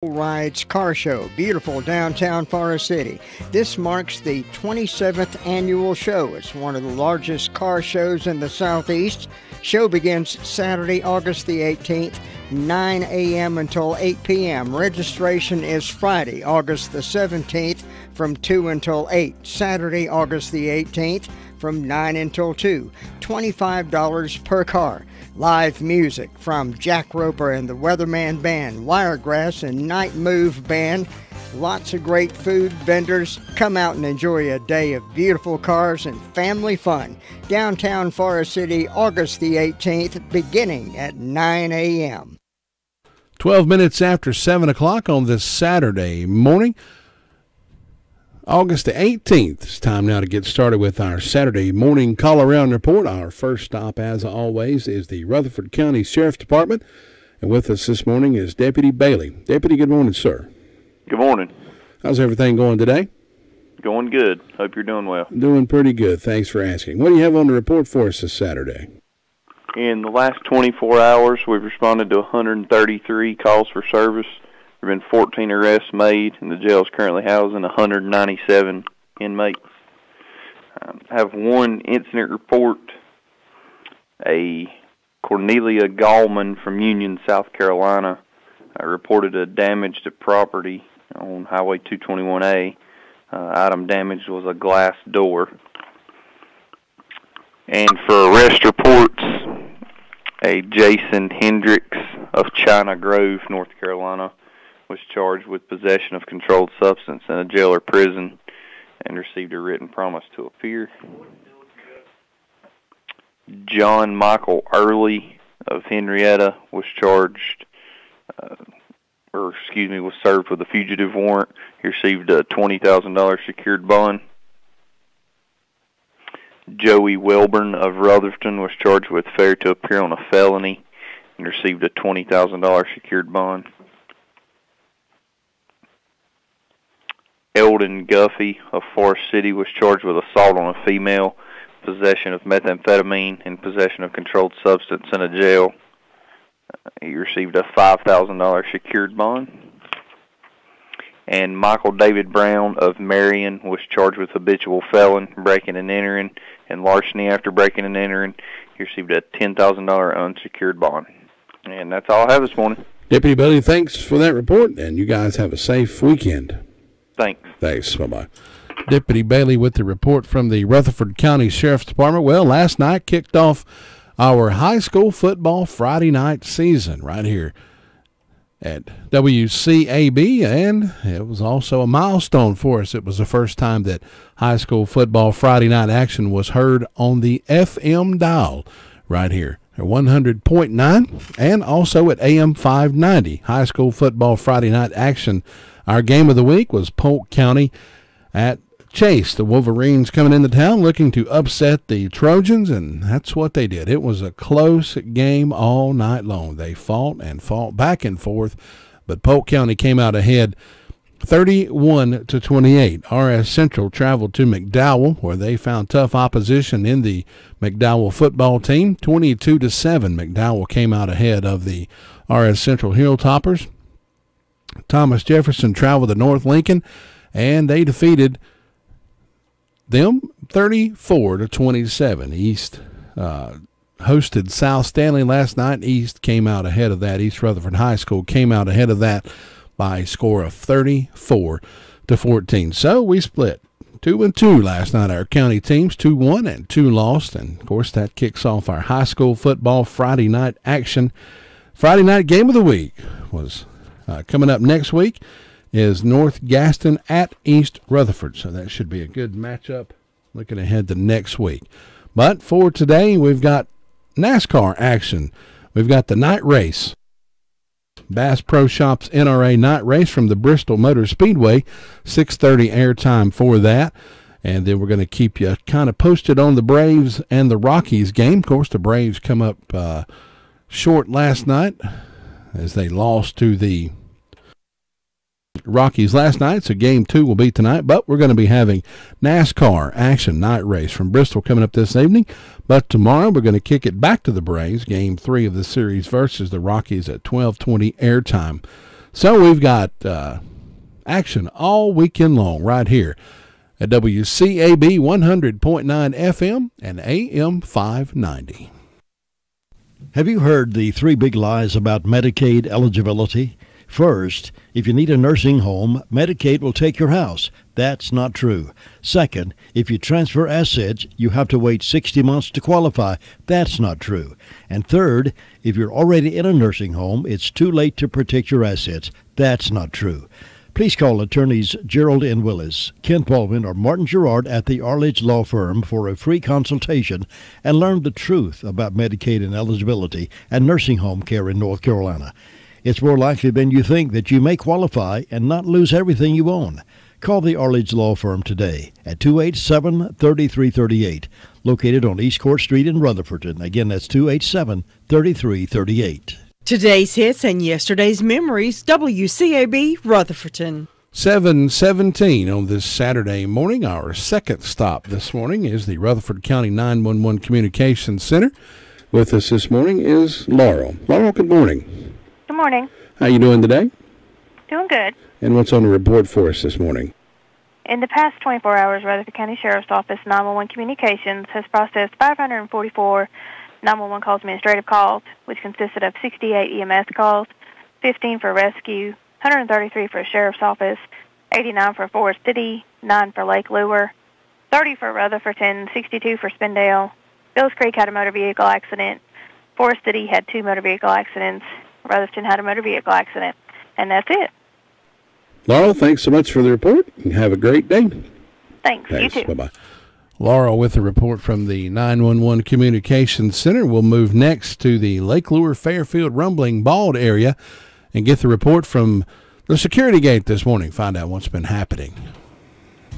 Rides Car Show, beautiful downtown Forest City. This marks the 27th annual show. It's one of the largest car shows in the Southeast. Show begins Saturday, August the 18th, 9 a.m. until 8 p.m. Registration is Friday, August the 17th, from 2 until 8. Saturday, August the 18th, from 9 until 2. $25 per car. Live music from Jack Roper and the Weatherman Band, Wiregrass and Night Move Band. Lots of great food vendors. Come out and enjoy a day of beautiful cars and family fun. Downtown Forest City, August the 18th, beginning at 9 a.m. 12 minutes after 7 o'clock on this Saturday morning, August the 18th. It's time now to get started with our Saturday morning call-around report. Our first stop, as always, is the Rutherford County Sheriff's Department. And with us this morning is Deputy Bailey. Deputy, good morning, sir. Good morning. How's everything going today? Going good. Hope you're doing well. Doing pretty good. Thanks for asking. What do you have on the report for us this Saturday? In the last 24 hours, we've responded to 133 calls for service. There have been 14 arrests made, and the jail is currently housing 197 inmates. I have one incident report. A Cornelia Gallman from Union, South Carolina, reported a damage to property on Highway 221A. Item damaged was a glass door. And for arrest reports, a Jason Hendricks of China Grove, North Carolina, was charged with possession of controlled substance in a jail or prison and received a written promise to appear. John Michael Early of Henrietta was was served with a fugitive warrant. He received a $20,000 secured bond. Joey Welburn of Rutherford was charged with failure to appear on a felony and received a $20,000 secured bond. Eldon Guffey of Forest City was charged with assault on a female, possession of methamphetamine, and possession of controlled substance in a jail. He received a $5,000 secured bond. And Michael David Brown of Marion was charged with habitual felon, breaking and entering, and larceny after breaking and entering. He received a $10,000 unsecured bond. And that's all I have this morning. Deputy Bailey, thanks for that report, and you guys have a safe weekend. Thanks. Thanks. Bye-bye. Deputy Bailey with the report from the Rutherford County Sheriff's Department. Well, last night kicked off our high school football Friday night season right here at WCAB, and it was also a milestone for us. It was the first time that high school football Friday night action was heard on the FM dial right here at 100.9 and also at AM 590. High school football Friday night action. Our game of the week was Polk County at Chase. The Wolverines coming into town looking to upset the Trojans, and that's what they did. It was a close game all night long. They fought and fought back and forth, but Polk County came out ahead 31-28. RS Central traveled to McDowell, where they found tough opposition in the McDowell football team. 22-7, McDowell came out ahead of the RS Central Hilltoppers. Thomas Jefferson traveled to North Lincoln, and they defeated them 34-27. East hosted South Stanley last night. East came out ahead of that. East Rutherford High School came out ahead of that by a score of 34-14. So we split 2-2 last night. Our county teams 2 won and 2 lost, and of course that kicks off our high school football Friday night action. Friday night game of the week was coming up next week is North Gaston at East Rutherford. So that should be a good matchup looking ahead to next week. But for today, we've got NASCAR action. We've got the night race. Bass Pro Shops NRA night race from the Bristol Motor Speedway. 6:30 airtime for that. And then we're going to keep you kind of posted on the Braves and the Rockies game. Of course, the Braves come up short last night as they lost to the Rockies last night, so Game 2 will be tonight, but we're going to be having NASCAR action night race from Bristol coming up this evening. But tomorrow we're going to kick it back to the Braves, Game 3 of the series versus the Rockies at 12:20 airtime. So we've got action all weekend long right here at WCAB 100.9 FM and AM 590. Have you heard the three big lies about Medicaid eligibility? First, if you need a nursing home, Medicaid will take your house. That's not true. Second, if you transfer assets, you have to wait 60 months to qualify. That's not true. And third, if you're already in a nursing home, it's too late to protect your assets. That's not true. Please call attorneys Gerald N. Willis, Kent Baldwin, or Martin Gerard at the Arledge Law Firm for a free consultation and learn the truth about Medicaid and eligibility and nursing home care in North Carolina. It's more likely than you think that you may qualify and not lose everything you own. Call the Arledge Law Firm today at 287-3338, located on East Court Street in Rutherfordton. Again, that's 287-3338. Today's hits and yesterday's memories, WCAB Rutherfordton. 7:17 on this Saturday morning. Our second stop this morning is the Rutherford County 911 Communications Center. With us this morning is Laurel. Laurel, good morning. Good morning. How you doing today? Doing good. And what's on the report for us this morning? In the past 24 hours, Rutherford County Sheriff's Office 911 Communications has processed 544 911 calls, administrative calls, which consisted of 68 EMS calls, 15 for rescue, 133 for Sheriff's Office, 89 for Forest City, 9 for Lake Lure, 30 for Rutherfordton, 62 for Spindale. Bills Creek had a motor vehicle accident. Forest City had 2 motor vehicle accidents. Rutherfordton had a motor vehicle accident. And that's it. Laurel, thanks so much for the report. Have a great day. Thanks. You too. Bye-bye. Laurel with the report from the 911 Communications Center. We'll move next to the Lake Lure, Fairfield, Rumbling, Bald area and get the report from the security gate this morning. Find out what's been happening.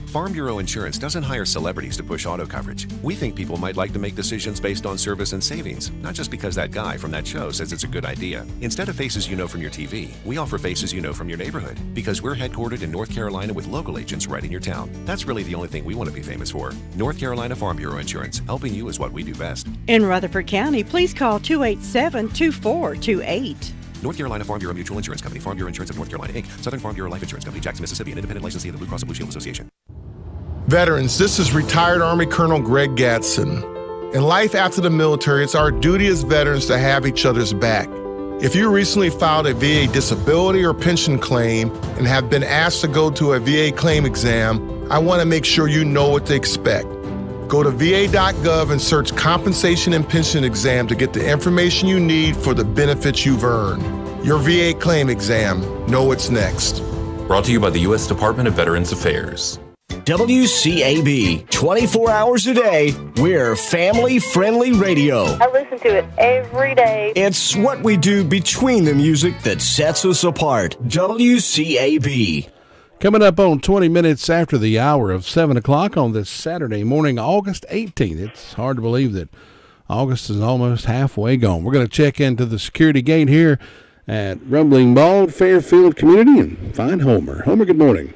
Farm Bureau Insurance doesn't hire celebrities to push auto coverage. We think people might like to make decisions based on service and savings, not just because that guy from that show says it's a good idea. Instead of faces you know from your TV, we offer faces you know from your neighborhood, because we're headquartered in North Carolina with local agents right in your town. That's really the only thing we want to be famous for. North Carolina Farm Bureau Insurance. Helping you is what we do best. In Rutherford County, please call 287-2428. North Carolina Farm Bureau Mutual Insurance Company, Farm Bureau Insurance of North Carolina, Inc., Southern Farm Bureau Life Insurance Company, Jackson, Mississippi, an independent licensee of the Blue Cross and Blue Shield Association. Veterans, this is retired Army Colonel Greg Gadsden. In life after the military, it's our duty as veterans to have each other's back. If you recently filed a VA disability or pension claim and have been asked to go to a VA claim exam, I want to make sure you know what to expect. Go to va.gov and search compensation and pension exam to get the information you need for the benefits you've earned. Your VA claim exam. Know what's next. Brought to you by the U.S. Department of Veterans Affairs. WCAB, 24 hours a day, we're family-friendly radio. I listen to it every day. It's what we do between the music that sets us apart. WCAB. Coming up on 20 minutes after the hour of 7 o'clock on this Saturday morning, August 18th. It's hard to believe that August is almost halfway gone. We're going to check into the security gate here at Rumbling Bald, Fairfield Community, and find Homer. Homer, good morning.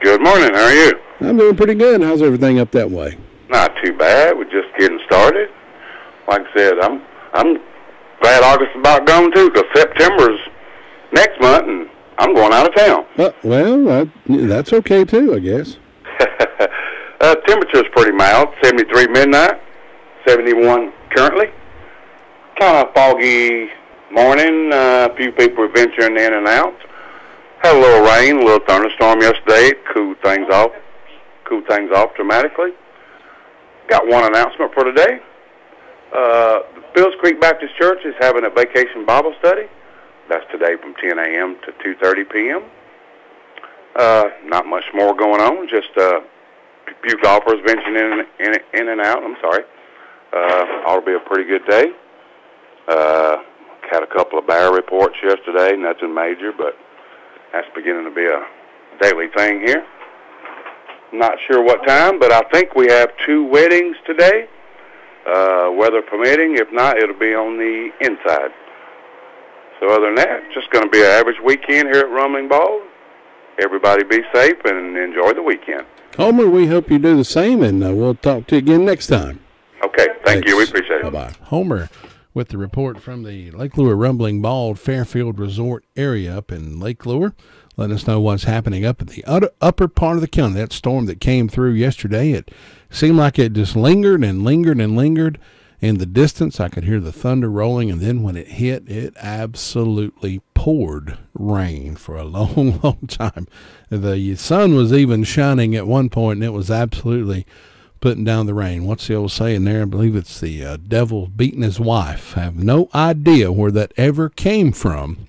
Good morning. How are you? I'm doing pretty good. How's everything up that way? Not too bad. We're just getting started. Like I said, I'm glad August is about gone too, because September's next month, and I'm going out of town. That's okay too, I guess. Temperature's pretty mild. 73 midnight, 71 currently. Kind of foggy morning. A few people are venturing in and out. Had a little rain, a little thunderstorm yesterday. It cooled things off dramatically. Got one announcement for today. The Bills Creek Baptist Church is having a vacation Bible study. That's today from 10 a.m. to 2:30 p.m. Not much more going on. Just a few golfers venturing in and out. I'm sorry. Ought to be a pretty good day. Had a couple of bear reports yesterday. Nothing major, but that's beginning to be a daily thing here. Not sure what time, but I think we have 2 weddings today, weather permitting. If not, it'll be on the inside. So other than that, just going to be an average weekend here at Rumbling Bald. Everybody be safe and enjoy the weekend. Homer, we hope you do the same, and we'll talk to you again next time. Okay, thank you. We appreciate it. Bye-bye. Homer with the report from the Lake Lure Rumbling Bald Fairfield Resort area up in Lake Lure. Letting us know what's happening up in the upper part of the county. That storm that came through yesterday, it seemed like it just lingered and lingered and lingered. In the distance, I could hear the thunder rolling, and then when it hit, it absolutely poured rain for a long, long time. The sun was even shining at one point, and it was absolutely putting down the rain. What's the old saying there? I believe it's the devil beating his wife. I have no idea where that ever came from.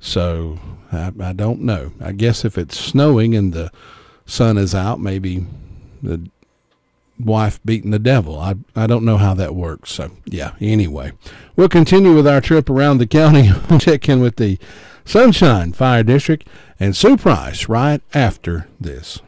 So I don't know. I guess if it's snowing and the sun is out, maybe the wife beating the devil. I don't know how that works. So, yeah, anyway. We'll continue with our trip around the county. We'll check in with the Sunshine Fire District and Sue Price right after this.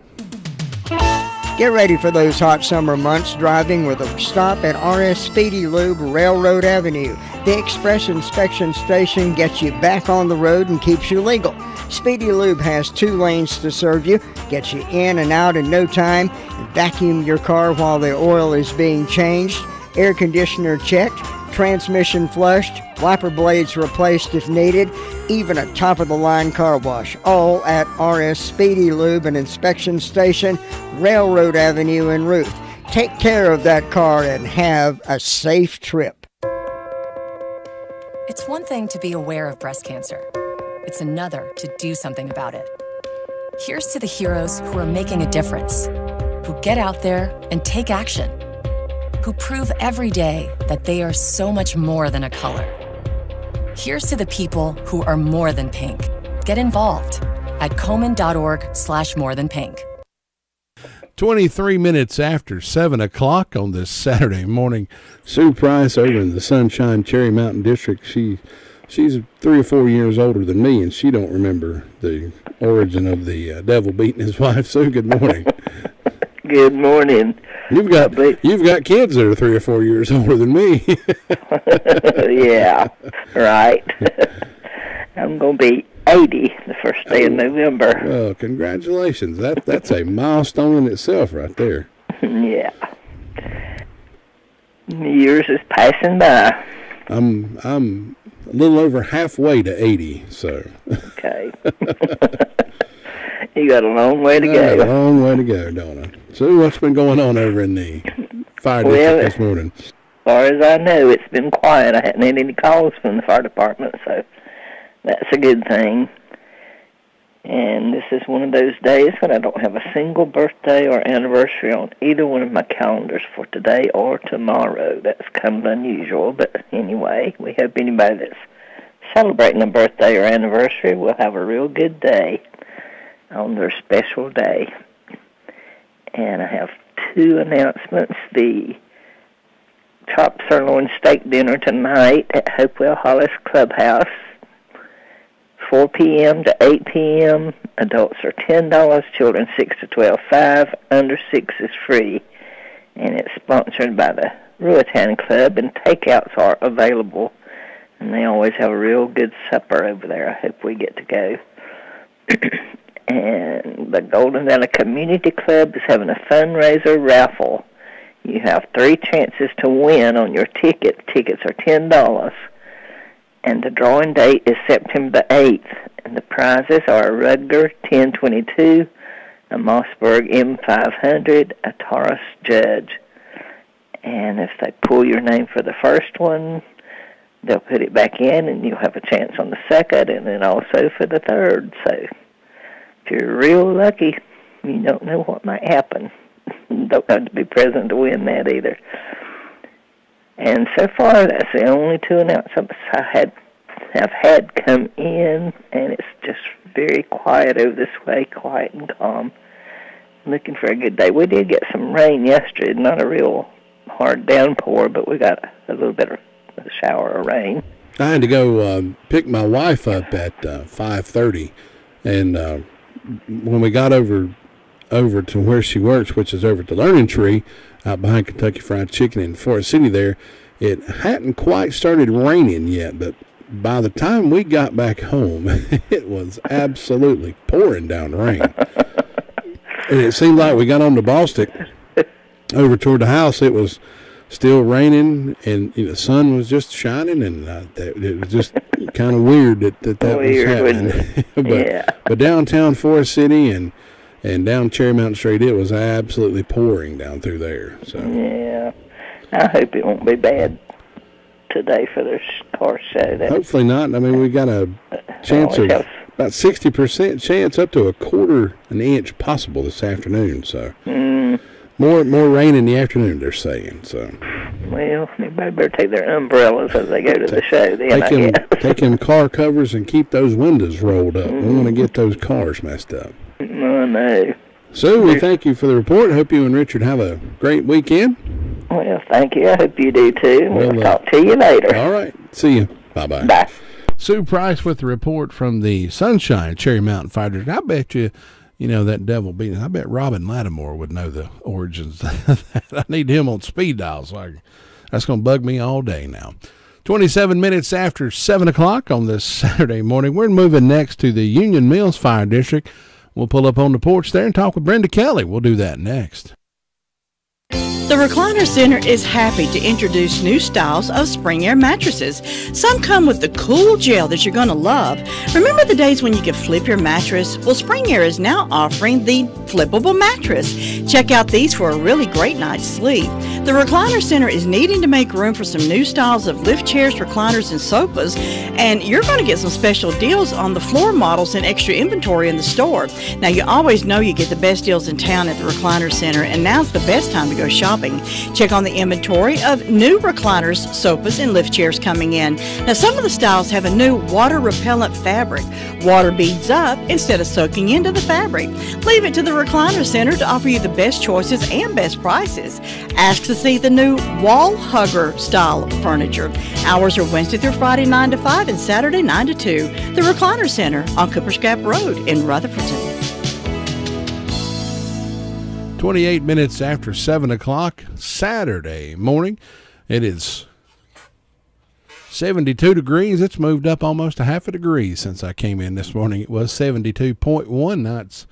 Get ready for those hot summer months driving with a stop at RS Speedy Lube, Railroad Avenue. The Express Inspection Station gets you back on the road and keeps you legal. Speedy Lube has 2 lanes to serve you, gets you in and out in no time, and vacuum your car while the oil is being changed, air conditioner checked, transmission flushed, wiper blades replaced if needed, even a top-of-the-line car wash, all at RS Speedy Lube and Inspection Station, Railroad Avenue in Ruth. Take care of that car and have a safe trip. It's one thing to be aware of breast cancer. It's another to do something about it. Here's to the heroes who are making a difference, who get out there and take action, who prove every day that they are so much more than a color. Here's to the people who are more than pink. Get involved at Komen.org/morethanpink. 23 minutes after 7 o'clock on this Saturday morning, Sue Price over in the Sunshine Cherry Mountain District. She's 3 or 4 years older than me, and she don't remember the origin of the devil beating his wife. Sue, good morning. Good morning. You've got kids that are 3 or 4 years older than me. Yeah, right. I'm going to be 80 the first day of November. Well, congratulations. That's a milestone in itself right there. Yeah. Years is passing by. I'm a little over halfway to 80, so. Okay. You got a long way to go. A long way to go, don't I? So what's been going on over in the fire district this morning? As far as I know, it's been quiet. I hadn't had any calls from the fire department, so that's a good thing. And this is one of those days when I don't have a single birthday or anniversary on either one of my calendars for today or tomorrow. That's kind of unusual, but anyway, we hope anybody that's celebrating a birthday or anniversary will have a real good day on their special day. And I have 2 announcements. The chopped sirloin steak dinner tonight at Hopewell Hollis Clubhouse, 4 p.m. to 8 p.m. Adults are $10, children 6 to 12, 5 under 6 is free. And it's sponsored by the Ruatan Club, and takeouts are available. And they always have a real good supper over there. I hope we get to go. And the Golden Valley Community Club is having a fundraiser raffle. You have 3 chances to win on your ticket. Tickets are $10. And the drawing date is September 8th. And the prizes are a Rudger 1022, a Mossberg M500, a Taurus Judge. And if they pull your name for the first one, they'll put it back in, and you'll have a chance on the second, and then also for the third. So if you're real lucky, you don't know what might happen. You don't have to be present to win that either. And so far, that's the only 2 announcements I have had come in, and it's just very quiet over this way, quiet and calm. Looking for a good day. We did get some rain yesterday, not a real hard downpour, but we got a little bit of a shower of rain. I had to go pick my wife up at 5:30, and when we got over to where she works, which is over at the Learning Tree, out behind Kentucky Fried Chicken in Forest City there, it hadn't quite started raining yet, but by the time we got back home, it was absolutely pouring down rain. And it seemed like we got on the Bostic over toward the house, it was still raining, and the sun was just shining, and it was just kind of weird that was happening. But downtown Forest City and down Cherry Mountain Street, it was absolutely pouring down through there. So yeah, I hope it won't be bad today for this car show. Hopefully not. I mean, we got a chance of about 60% chance up to a quarter an inch possible this afternoon. So more rain in the afternoon, they're saying. So well, everybody better take their umbrellas as they go to the show. Then take them car covers and keep those windows rolled up. We don't want to get those cars messed up. I know. Sue, we thank you for the report. Hope you and Richard have a great weekend. Well, thank you. I hope you do, too. We'll talk to you later. All right. See you. Bye-bye. Bye. Sue Price with the report from the Sunshine Cherry Mountain Fire District. I bet you that devil beating. I bet Robin Lattimore would know the origins of that. I need him on speed dial, so that's going to bug me all day now. 27 minutes after 7 o'clock on this Saturday morning. We're moving next to the Union Mills Fire District. We'll pull up on the porch there and talk with Brenda Kelly. We'll do that next. The Recliner Center is happy to introduce new styles of Spring Air mattresses. Some come with the cool gel that you're going to love. Remember the days when you could flip your mattress? Well, Spring Air is now offering the flippable mattress. Check out these for a really great night's sleep. The Recliner Center is needing to make room for some new styles of lift chairs, recliners, and sofas, and you're going to get some special deals on the floor models and extra inventory in the store. Now, you always know you get the best deals in town at the Recliner Center, and now's the best time to go shopping. Check on the inventory of new recliners, sofas, and lift chairs coming in. Now, some of the styles have a new water-repellent fabric. Water beads up instead of soaking into the fabric. Leave it to the Recliner Center to offer you the best choices and best prices. Ask to see the new wall hugger style furniture. Hours are Wednesday through Friday 9 to 5 and Saturday 9 to 2. The Recliner Center on Cooper's Gap Road in Rutherfordton. 28 minutes after 7 o'clock Saturday morning. It is 72 degrees. It's moved up almost a half a degree since I came in this morning. It was 72.1. Now it's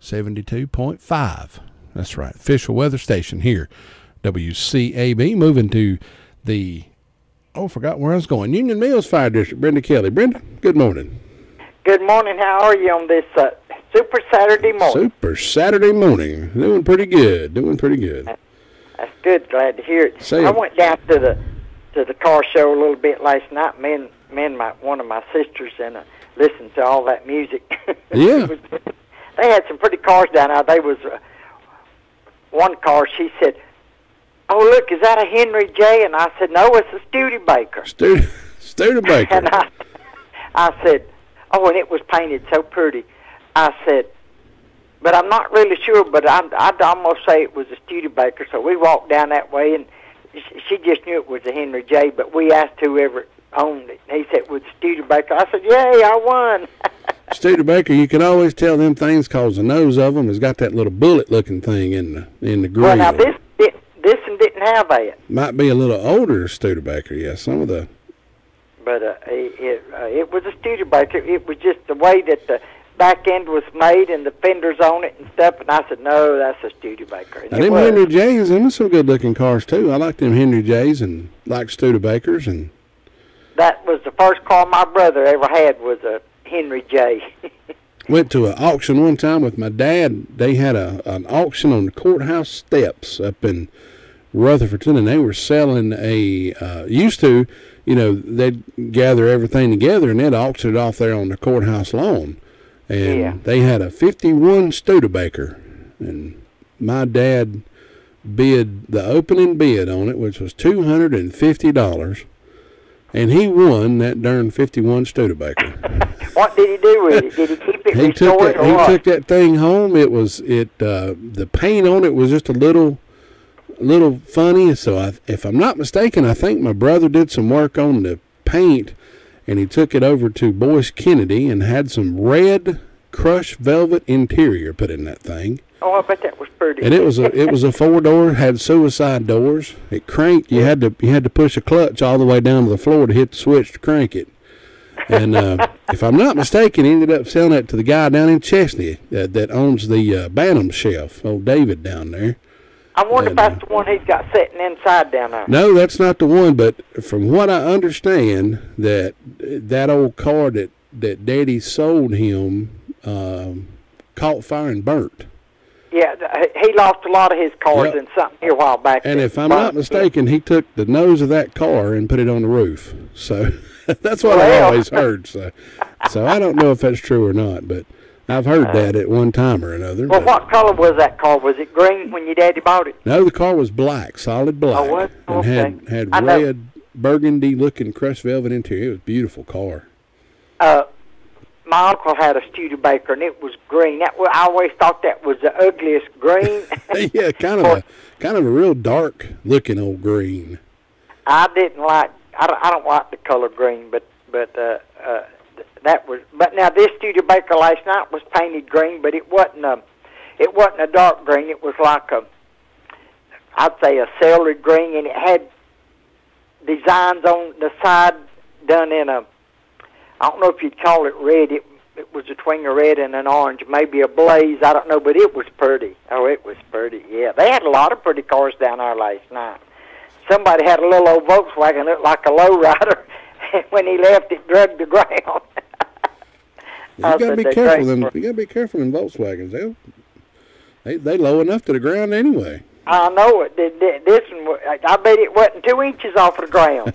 72.5. That's right. Official weather station here. WCAB. Moving to the, forgot where I was going. Union Mills Fire District. Brenda Kelly. Brenda, good morning. Good morning. How are you on this Super Saturday morning? Super Saturday morning. Doing pretty good. That's good. Glad to hear it. I went down to the car show a little bit last night. Me and one of my sisters and listened to all that music. Yeah. They had some pretty cars down there. They was one car. She said, "Oh, look, is that a Henry J?" And I said, "No, it's a Studebaker." Studebaker. And I said, "Oh, and it was painted so pretty." I said, but I'm not really sure, but I'd almost say it was a Studebaker. So we walked down that way, and she just knew it was a Henry J, but we asked whoever owned it. He said it was a Studebaker. I said, yay, I won. Studebaker, you can always tell them things because the nose of them has got that little bullet-looking thing in the grill. Well, now this one didn't have that. Might be a little older Studebaker, yeah. Some of the... But it was a Studebaker. It was just the way that the back end was made and the fenders on it and stuff, and I said, no, that's a Studebaker. And them Henry J's, them are some good-looking cars, too. I like them Henry J's and like Studebakers. And that was the first car my brother ever had was a Henry J. Went to an auction one time with my dad. They had an auction on the courthouse steps up in Rutherfordton, and they were selling used to, they'd gather everything together and they'd auction it off there on the courthouse lawn. And they had a 51 Studebaker, and my dad bid the opening bid on it, which was $250, and he won that darn 51 Studebaker. What did he do with it? Did he keep it restored or what? He took that thing home. The paint on it was just a little funny. So if I'm not mistaken, I think my brother did some work on the paint. And he took it over to Boyce Kennedy and had some red crushed velvet interior put in that thing. Oh, I bet that was pretty. And it was a 4-door, had suicide doors. It cranked. You had to push a clutch all the way down to the floor to hit the switch to crank it. And if I'm not mistaken, he ended up selling it to the guy down in Chesney that owns the Bantam Shelf, old David down there. I wonder if that's the one he's got sitting inside down there. No, that's not the one. But from what I understand, that old car that Daddy sold him caught fire and burnt. Yeah, he lost a lot of his cars in something here a while back. And if I'm not mistaken, he took the nose of that car and put it on the roof. So that's what I always heard. So I don't know if that's true or not, but I've heard that at one time or another. Well, what color was that car? Was it green when your daddy bought it? No, the car was black, solid black. Oh, what? Okay. And had red, burgundy-looking crushed velvet interior. It was a beautiful car. My uncle had a Studebaker, and it was green. I always thought that was the ugliest green. Yeah, kind of a real dark-looking old green. I didn't like. I don't like the color green, but that was. But now this Studebaker last night was painted green, but it wasn't a dark green. It was like I'd say a celery green, and it had designs on the side done in a. I don't know if you'd call it red. It was between a red and an orange, maybe a blaze. I don't know, but it was pretty. Oh, it was pretty. Yeah, they had a lot of pretty cars down there last night. Somebody had a little old Volkswagen that looked like a lowrider. When he left, it dragged the ground. You gotta be careful. You gotta be careful in Volkswagens. They low enough to the ground anyway. I know it. This one, I bet it wasn't 2 inches off of the ground.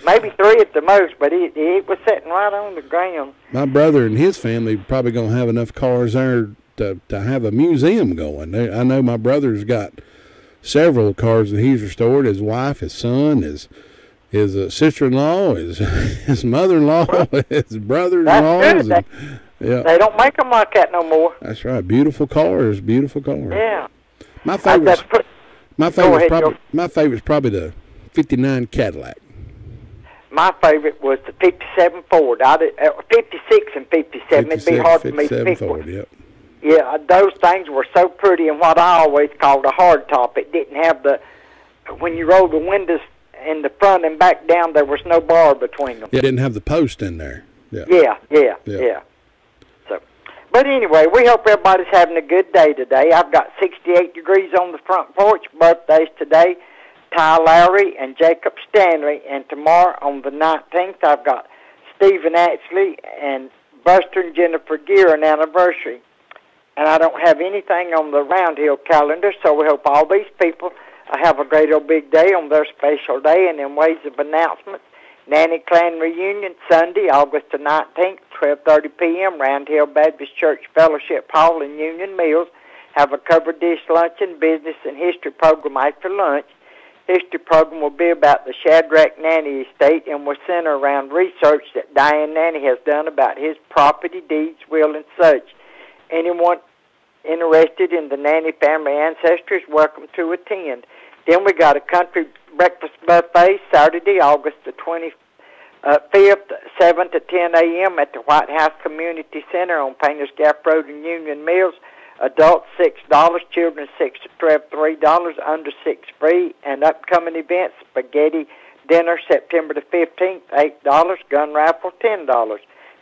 Maybe 3 at the most, but it was sitting right on the ground. My brother and his family probably going to have enough cars there to have a museum going. I know my brother's got several cars that he's restored. His wife, his son, his sister-in-law, his mother-in-law, his brothers-in-laws. Yeah. They don't make them like that no more. That's right. Beautiful cars. Yeah. My favorite's probably the '59 Cadillac. My favorite was the '57 Ford. 56 and '57. It'd be hard for me to pick Ford, one. Yep. Yeah, those things were so pretty, and what I always called a hard top. It didn't have when you rolled the windows in the front and back down, there was no bar between them. It didn't have the post in there. Yeah. But anyway, we hope everybody's having a good day today. I've got 68 degrees on the front porch. Birthdays today, Ty Lowry and Jacob Stanley. And tomorrow on the 19th, I've got Stephen Ashley and Buster and Jennifer Gear, an anniversary. And I don't have anything on the Round Hill calendar, so we hope all these people have a great old big day on their special day. And in ways of announcements, Nanny Clan Reunion, Sunday, August the 19th, 12:30 p.m., Round Hill Baptist Church Fellowship Hall in Union Mills. Have a covered dish luncheon, business, and history program after lunch. History program will be about the Shadrach Nanny estate and will center around research that Diane Nanny has done about his property, deeds, will, and such. Anyone interested in the Nanny family ancestry is welcome to attend. Then we got a country breakfast buffet Saturday, August the 25th, 7 to 10 a.m. at the White House Community Center on Painters Gap Road in Union Mills. Adults $6, children 6 to 12, $3, under 6 free. And upcoming events: spaghetti dinner September the 15th, $8, gun raffle $10.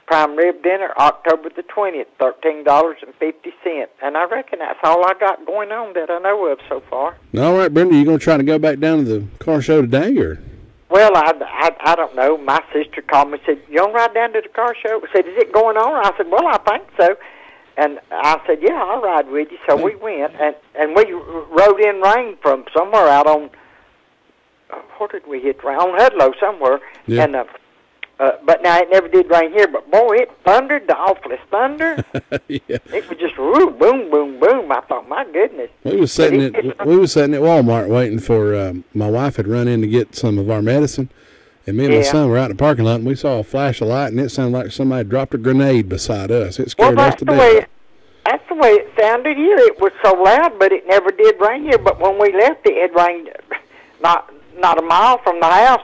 Prime rib dinner October the 20th, $13.50. And I reckon that's all I got going on that I know of so far. All right, Brenda, you going to try to go back down to the car show today, or? Well, I don't know. My sister called me and said, "You want to ride down to the car show?" I said, "Is it going on?" I said, "Well, I think so." And I said, "Yeah, I'll ride with you." So we went, and we rode in rain from somewhere out on, where did we hit rain? On Hudlow somewhere. Yeah. And but now it never did rain here, but boy, it thundered, the awfulest thunder. Yeah. It was just boom, boom, boom. I thought, my goodness. We was sitting at Walmart waiting for my wife had run in to get some of our medicine, and me and my son were out in the parking lot, and we saw a flash of light, and it sounded like somebody dropped a grenade beside us. It scared us to death. That's the way it sounded here. It was so loud, but it never did rain here. But when we left, it had rained not a mile from the house,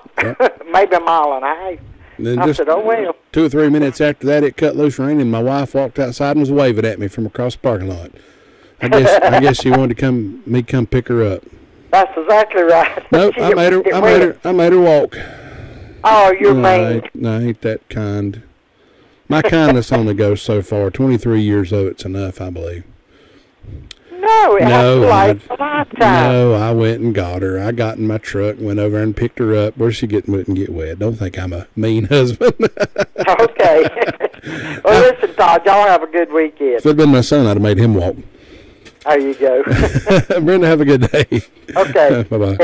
maybe a mile and a half. And then I said, "Oh, well." 2 or 3 minutes after that, it cut loose rain, and my wife walked outside and was waving at me from across the parking lot. I guess she wanted to come pick her up. That's exactly right. Nope, I made her walk. Oh, you're mean. No, I ain't that kind. My kindness only goes so far. 23 years of it's enough, I believe. No, know. It has to last a lifetime. No, I went and got her. I got in my truck, went over and picked her up where she wouldn't get wet. Don't think I'm a mean husband. Okay. Well, listen, Todd, y'all have a good weekend. If it had been my son, I'd have made him walk. There you go. Brenda, have a good day. Okay. Bye-bye.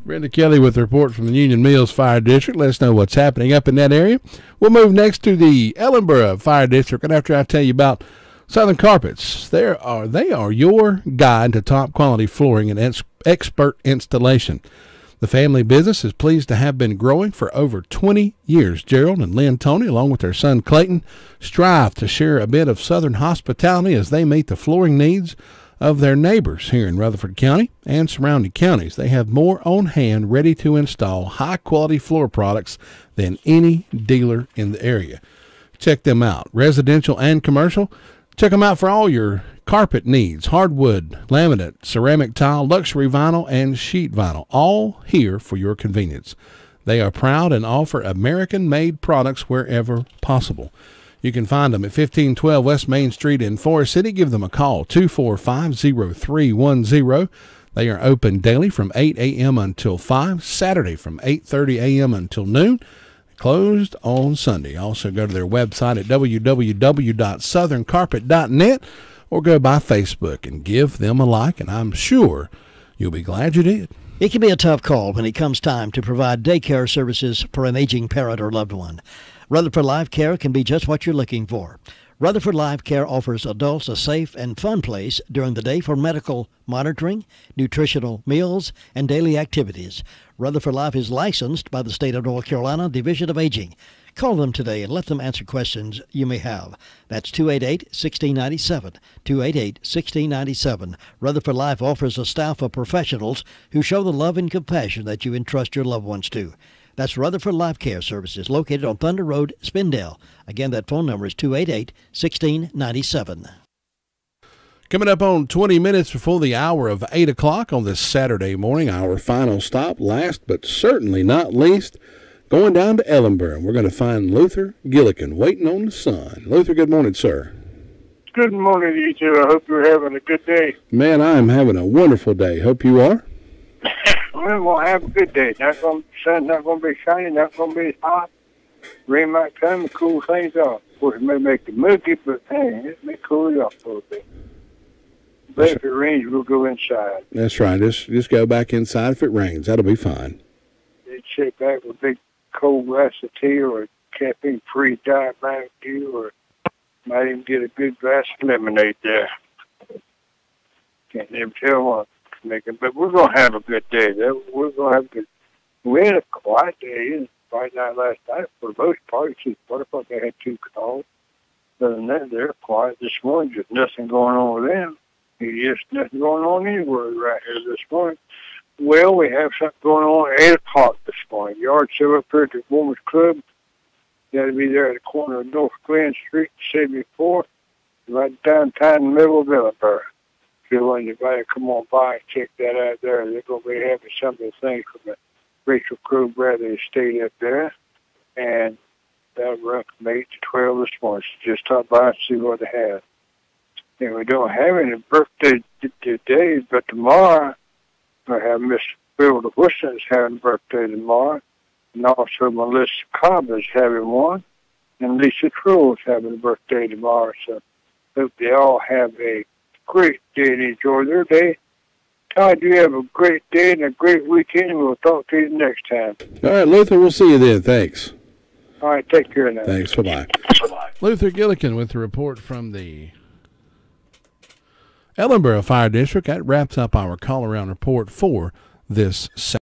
Brenda Kelly with a report from the Union Mills Fire District. Let us know what's happening up in that area. We'll move next to the Ellenboro Fire District, and after I tell you about Southern Carpets. They are your guide to top quality flooring and expert installation. The family business is pleased to have been growing for over 20 years. Gerald and Lynn Tony, along with their son Clayton, strive to share a bit of Southern hospitality as they meet the flooring needs of their neighbors here in Rutherford County and surrounding counties. They have more on hand ready to install high-quality floor products than any dealer in the area. Check them out, residential and commercial. Check them out for all your carpet needs, hardwood, laminate, ceramic tile, luxury vinyl, and sheet vinyl, all here for your convenience. They are proud and offer American-made products wherever possible. You can find them at 1512 West Main Street in Forest City. Give them a call, 245-0310. They are open daily from 8 a.m. until 5, Saturday from 8:30 a.m. until noon, closed on Sunday. Also go to their website at www.southerncarpet.net or go by Facebook and give them a like, and I'm sure you'll be glad you did. It can be a tough call when it comes time to provide daycare services for an aging parent or loved one. Rutherford Life Care can be just what you're looking for. Rutherford Life Care offers adults a safe and fun place during the day for medical monitoring, nutritional meals, and daily activities. Rutherford Life is licensed by the state of North Carolina Division of Aging. Call them today and let them answer questions you may have. That's 288-1697, 288-1697. Rutherford Life offers a staff of professionals who show the love and compassion that you entrust your loved ones to. That's Rutherford Life Care Services, located on Thunder Road, Spindale. Again, that phone number is 288-1697. Coming up on 20 minutes before the hour of 8 o'clock on this Saturday morning, our final stop, last but certainly not least, going down to Ellenboro. We're going to find Luther Gillikin waiting on the sun. Luther, good morning, sir. Good morning to you two. I hope you're having a good day. Man, I am having a wonderful day. Hope you are. Well, we'll have a good day. Sun's not going to be shining, not going to be hot. Rain might come and cool things off. Of course, it may make it muggy, but hey, it may cool it off a little bit. But if it rains, we'll go inside. That's right. Just go back inside if it rains. That'll be fine. They'd sit back with a big cold glass of tea or a caffeine-free diet Mountain Dew, or might even get a good glass of lemonade there. Can't never tell what making, but we're going to have a good day. We're going to have a good. We had a quiet day, quiet night last night for the most part. Butterfly, they had 2 calls. Other than that, they're quiet this morning. Just nothing going on with them. Just nothing going on anywhere right here this morning. Well, we have something going on at 8 o'clock this morning. Yard sale up here at the Women's Club. Got to be there at the corner of North Glen Street, 74, right downtown in the middle of Ellenboro. If you want anybody to come on by and check that out there, they're going to be having some of the things from the Rachel Crowe Bradley estate up there. And that'll run from 8 to 12 this morning. So just stop by and see what they have. And we don't have any birthday today, but tomorrow we have Mr. Bill DeWiston's having a birthday tomorrow. And also Melissa Cobb is having one. And Lisa Troll is having a birthday tomorrow. So hope they all have a great day and enjoy their day. Todd, you have a great day and a great weekend, and we'll talk to you next time. All right, Luther, we'll see you then. Thanks. All right, take care now. Thanks. Bye-bye. Luther Gillikin with the report from the Ellenboro Fire District. That wraps up our call-around report for this Saturday.